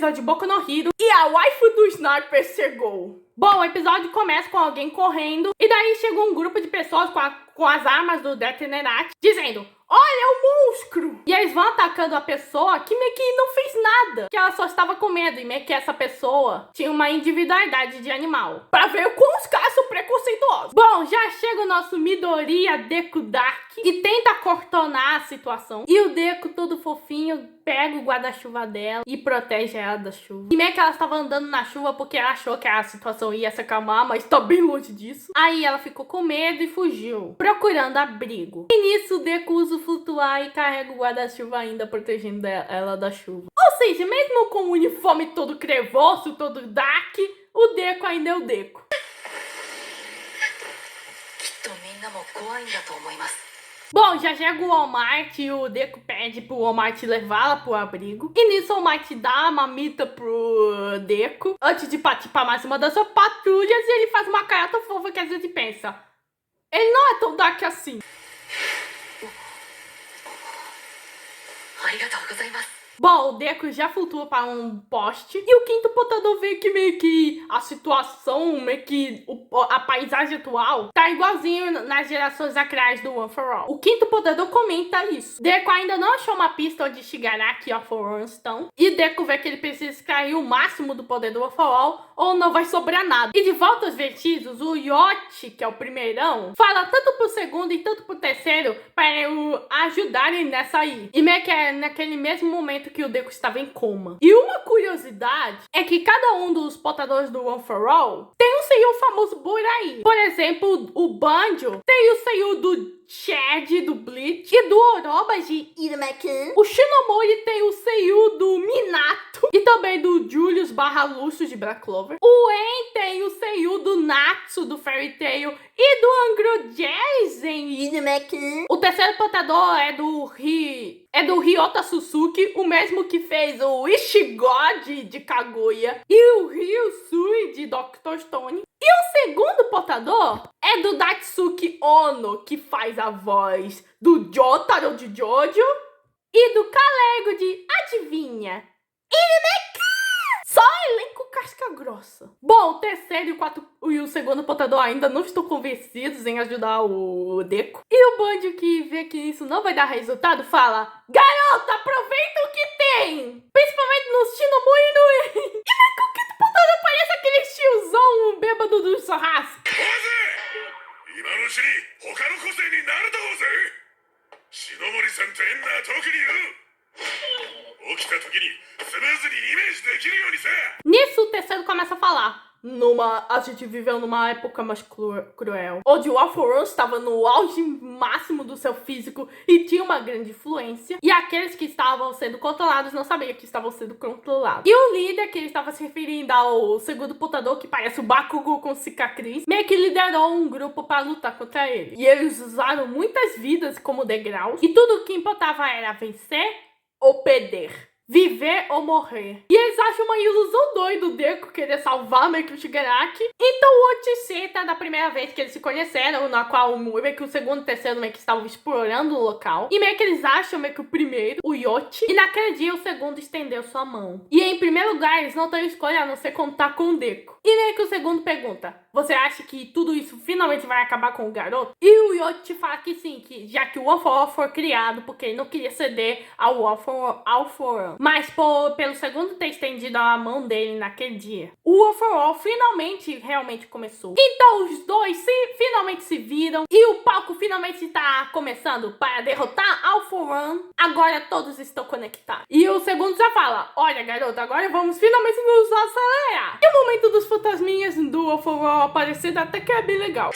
episódio de Boku no Hero e a waifu do Sniper chegou. Bom, o episódio começa com alguém correndo e daí chega um grupo de pessoas com as armas do Death Nerati dizendo: olha, é um monstro! E eles vão atacando a pessoa que meio que não fez nada, que ela só estava com medo e meio que essa pessoa tinha uma individualidade de animal. Pra ver o quão os caras são preconceituosos. Bom, já chega o nosso Midoriya Deku Dark e tenta contornar a situação. E o Deku, todo fofinho, pega o guarda-chuva dela e protege ela da chuva. E meio que ela estava andando na chuva porque ela achou que a situação ia se acalmar, mas tá bem longe disso. Aí ela ficou com medo e fugiu, procurando abrigo. E nisso o Deku usa o flutuar e carrega o guarda-chuva ainda, protegendo ela da chuva. Ou seja, mesmo com o uniforme todo crevoso, todo dark, o Deku ainda é o Deku. Bom, já chega o All Might e o Deku pede pro All Might levá-la pro abrigo. E nisso o All Might dá a mamita pro Deku antes de partir pra mais uma das suas patrulhas e ele faz uma carta fofa que a gente pensa: ele não é tão dark assim. Bom, o Deku já flutua para um poste e o quinto portador vê que meio que a situação, meio que a paisagem atual tá igualzinho nas gerações atrás do One for All. O quinto portador comenta isso. Deku ainda não achou uma pista onde Shigaraki e All for One estão e Deku vê que ele precisa extrair o máximo do poder do One for All ou não vai sobrar nada. E de volta aos vertidos, o Yoshi, que é o primeirão, fala tanto pro segundo e tanto pro terceiro para ajudarem nessa aí. E meio que é naquele mesmo momento que o Deku estava em coma. E uma curiosidade é que cada um dos portadores do One for All tem um Seiyu famoso por aí. Por exemplo, o Banjo tem o Seiyu do Chad, do Bleach, e do Orochi Iruma-kun. O Shinomori tem o Seiyu do Minato e também do Julius / Lucius de Black Clover. O En tem o Seiyu do Natsu, do Fairy Tail, e do Androgeisen Iruma-kun. O terceiro portador é do Ryota Suzuki, o mesmo que fez o Ishigod de Kaguya e o Ryusui de Dr. Stone. E o segundo portador é do Datsuki Ono, que faz a voz do Jotaro de Jojo e do Kalego de Adivinha? Iruma-kun! Só elenco casca grossa. Bom, o terceiro e o segundo portador ainda não estão convencidos em ajudar o Deku. E o Banjo, que vê que isso não vai dar resultado, fala: garota, aproveita o que tem! Principalmente no Shinomori e no En. E o quinto portador parece aquele tiozão bêbado do churrasco. Nisso o terceiro começa a falar: a gente viveu numa época mais cruel, onde o All for One estava no auge máximo do seu físico e tinha uma grande influência, e aqueles que estavam sendo controlados não sabiam que estavam sendo controlados. E o líder, que ele estava se referindo ao segundo portador, que parece o Bakugo com cicatriz, meio que liderou um grupo para lutar contra ele. E eles usaram muitas vidas como degraus, e tudo o que importava era vencer ou perder. Viver ou morrer. E eles acham uma ilusão doida o Deku querer salvar meio que o Shigaraki. Então o Ochi cita da primeira vez que eles se conheceram, na qual meio que o segundo e o terceiro meio que estavam explorando o local. E meio que eles acham meio que o primeiro, o Yoshi. E naquele dia o segundo estendeu sua mão. E em primeiro lugar, eles não têm escolha a não ser contar com o Deku. E meio que o segundo pergunta: você acha que tudo isso finalmente vai acabar com o garoto? E o Yoshi fala que sim, que já que o All for All foi criado porque ele não queria ceder ao All for One. Mas pelo segundo ter estendido a mão dele naquele dia, o All for All finalmente realmente começou. Então os dois finalmente se viram e o palco finalmente está começando para derrotar All for One. Agora todos estão conectados. E o segundo já fala: olha, garoto, agora vamos finalmente nos acelerar. E o momento dos fantasminhas do All for All aparecendo até que é bem legal.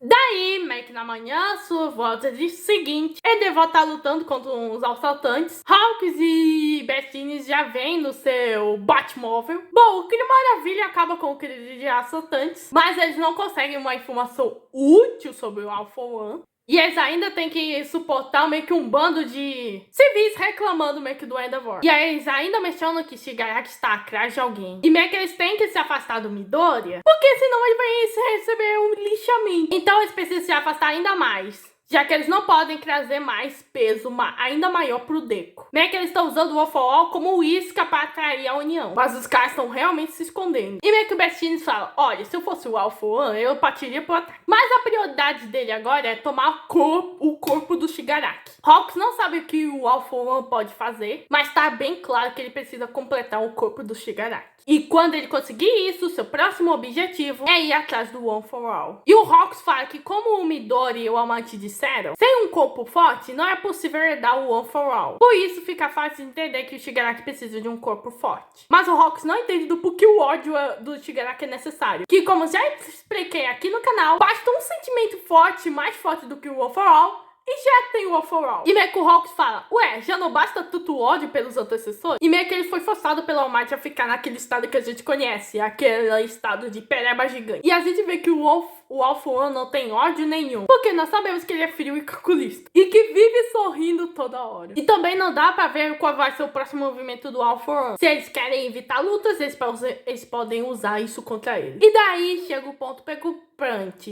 Daí, meio que na manhã, sua volta de seguinte, ele volta lutando contra uns assaltantes. Hawks e Bestines já vem no seu Batmóvel. Bom, o Cri Maravilha acaba com o crise de assaltantes, mas eles não conseguem uma informação útil sobre o All for One. E eles ainda têm que suportar meio que um bando de civis reclamando meio que do Endeavor. E aí eles ainda mencionam que Shigaraki está atrás de alguém. E meio que eles têm que se afastar do Midoriya, porque senão ele vai receber um lixamento. Então eles precisam se afastar ainda mais, já que eles não podem trazer mais peso ainda maior pro Deku. Meio que eles estão usando o All for All como isca para atrair a união. Mas os caras estão realmente se escondendo. E meio que o Bestines fala, olha, se eu fosse o All for One, eu partiria pro ataque. Mas a prioridade dele agora é tomar o corpo do Shigaraki. Hawks não sabe o que o All for One pode fazer, mas tá bem claro que ele precisa completar o corpo do Shigaraki. E quando ele conseguir isso, seu próximo objetivo é ir atrás do One for All. E o Hawks fala que como o Midori e o Almighty disseram, sem um corpo forte, não é possível herdar o One for All. Por isso fica fácil de entender que o Shigaraki precisa de um corpo forte. Mas o Hawks não entende do porquê o ódio do Shigaraki é necessário. Que como já expliquei aqui no canal, basta um sentimento forte, mais forte do que o One for All, e já tem o All for All. E meio que o Hawks fala, ué, já não basta tanto ódio pelos antecessores? E meio que ele foi forçado pelo All Might a ficar naquele estado que a gente conhece, aquele estado de pereba gigante. E a gente vê que o All for One não tem ódio nenhum, porque nós sabemos que ele é frio e calculista, e que vive sorrindo toda hora. E também não dá pra ver qual vai ser o próximo movimento do All for One. Se eles querem evitar lutas, eles podem usar isso contra ele. E daí chega o ponto preocupante.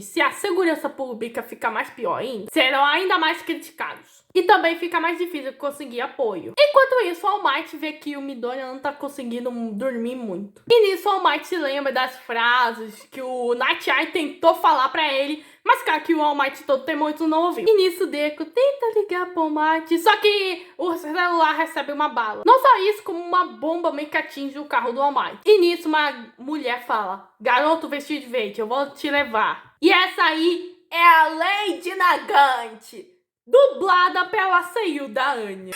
Se a segurança pública ficar mais pior ainda, serão ainda mais criticados. E também fica mais difícil conseguir apoio. Enquanto isso, o All Might vê que o Midoriya não tá conseguindo dormir muito. E nisso, o All Might se lembra das frases que o Night Eye tentou falar pra ele, mas cara, que o All Might todo teimoso não ouviu. E nisso, Deku tenta ligar pro All Might, só que o celular recebe uma bala. Não só isso, como uma bomba meio que atinge o carro do All Might. E nisso, uma mulher fala, garoto vestido de verde, eu vou te levar. E essa aí é a Lady Nagant, dublada pela Seiyu da Anya.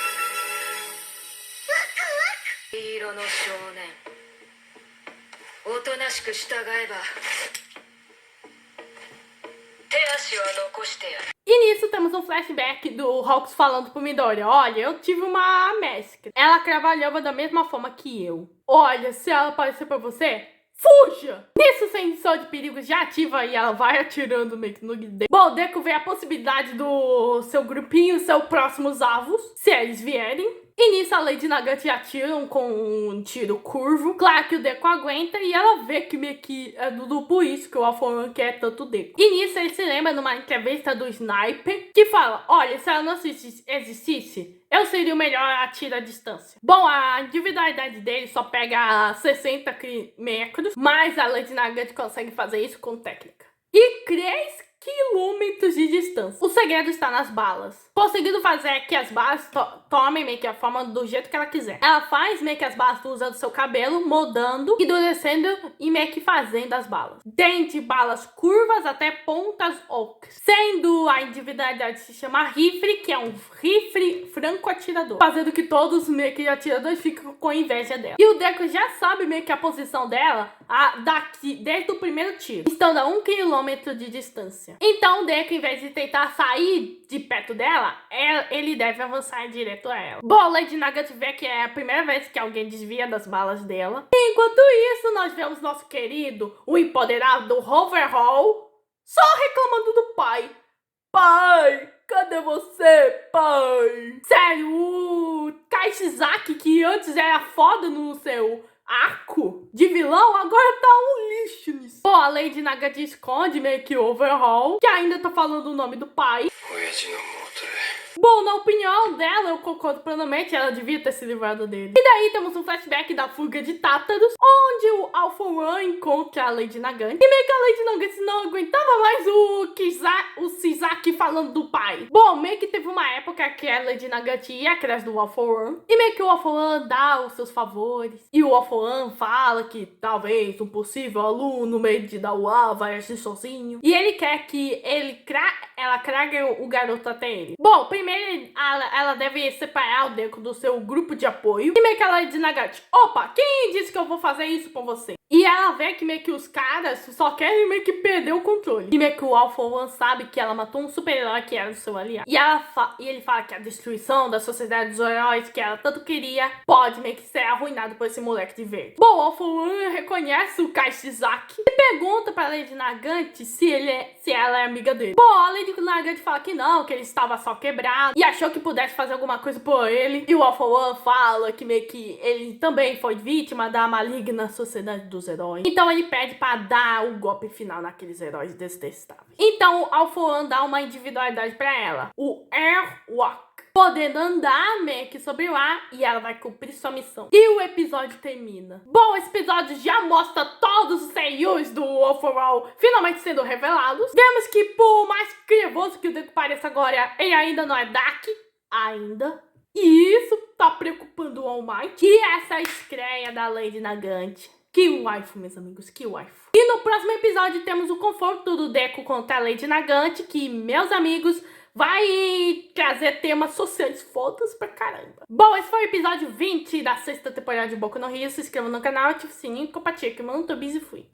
E nisso temos um flashback do Hawks falando pro Midoriya, olha, eu tive uma mestra. Ela trabalhava da mesma forma que eu. Olha, se ela aparecer pra você, fuja! Nisso, o sensor de perigo já ativa e ela vai atirando meio que no Deku. Bom, o Deku vê a possibilidade do seu grupinho ser os próximos alvos, se eles vierem. E nisso, a Lady Nagant atira com um tiro curvo. Claro que o Deku aguenta e ela vê que meio que é por isso que o All for One quer tanto o Deku. E nisso, ele se lembra numa entrevista do Sniper, que fala, olha, se ela não existisse, eu seria o melhor a tiro à distância. Bom, a individualidade dele só pega 60 metros, mas a Lady Nagant consegue fazer isso com técnica. E 3 quilômetros de distância. O segredo está nas balas. Conseguindo fazer que as balas tomem meio que a forma do jeito que ela quiser. Ela faz meio que as balas usando seu cabelo, moldando, endurecendo e meio que fazendo as balas. Desde balas curvas até pontas ocas. Sendo a individualidade se chama rifle, que é um rifle franco-atirador. Fazendo que todos meio que atiradores ficam com inveja dela. E o Deku já sabe meio que a posição dela daqui, desde o primeiro tiro. Estando a 1 quilômetro de distância. Então o Deku, em vez de tentar sair de perto dela, ele deve avançar direto a ela. Bom, Lady Nagant vê que é a primeira vez que alguém desvia das balas dela. Enquanto isso, nós vemos nosso querido, o empoderado do Overhaul, só reclamando do pai. Pai, cadê você, pai? Sério, o Kaishizaki, que antes era foda no seu arco de vilão, agora tá um lixo nisso. Pô, a Lady Nagant esconde meio que o Overhaul, que ainda tá falando o nome do pai. Bom, na opinião dela, eu concordo plenamente, ela devia ter se livrado dele. E daí temos um flashback da fuga de Tátaros, onde o All for One encontra a Lady Nagant. E meio que a Lady Nagant não aguentava mais o Sasaki falando do pai. Bom, meio que teve uma época que a Lady Nagant ia atrás do All for One. E meio que o All for One dá os seus favores. E o All for One fala que talvez um possível aluno meio de Dawa vai agir sozinho. E ele quer que ela traga o garoto até ele. Bom, primeiro ela deve separar o Deku do seu grupo de apoio. E meio que ela diz Nagant, opa, quem disse que eu vou fazer isso com você? E ela vê que meio que os caras só querem meio que perder o controle. E meio que o All For One sabe que ela matou um super-herói que era o seu aliado. E ele fala que a destruição da sociedade dos heróis que ela tanto queria pode meio que ser arruinado por esse moleque de verde. Bom, o All For One reconhece o Kasizaki e pergunta pra Lady Nagant se ela é amiga dele. Bom, a Lady Nagant fala que não, que ele estava só quebrado e achou que pudesse fazer alguma coisa por ele. E o All For One fala que meio que ele também foi vítima da maligna sociedade dos heróis. Então ele pede pra dar o golpe final naqueles heróis detestáveis. Então o All For One dá uma individualidade pra ela, o Airwalk, podendo andar meio que sobre o ar, e ela vai cumprir sua missão. E o episódio termina. Bom, esse episódio já mostra todos os seiyus do All For All finalmente sendo revelados. Vemos que por mais crevoso que o Deku pareça agora, ele ainda não é Dark. Ainda. E isso tá preocupando o All Might. E essa é a estreia da Lady Nagant. Que waifu, meus amigos, que waifu. E no próximo episódio temos o confronto do Deku contra a Lady Nagant, que, meus amigos, vai trazer temas sociais fodas pra caramba. Bom, esse foi o episódio 20 da 6ª temporada de Boku no Hero. Se inscreva no canal, ative o sininho, compartilhe, que eu não tô busy, fui.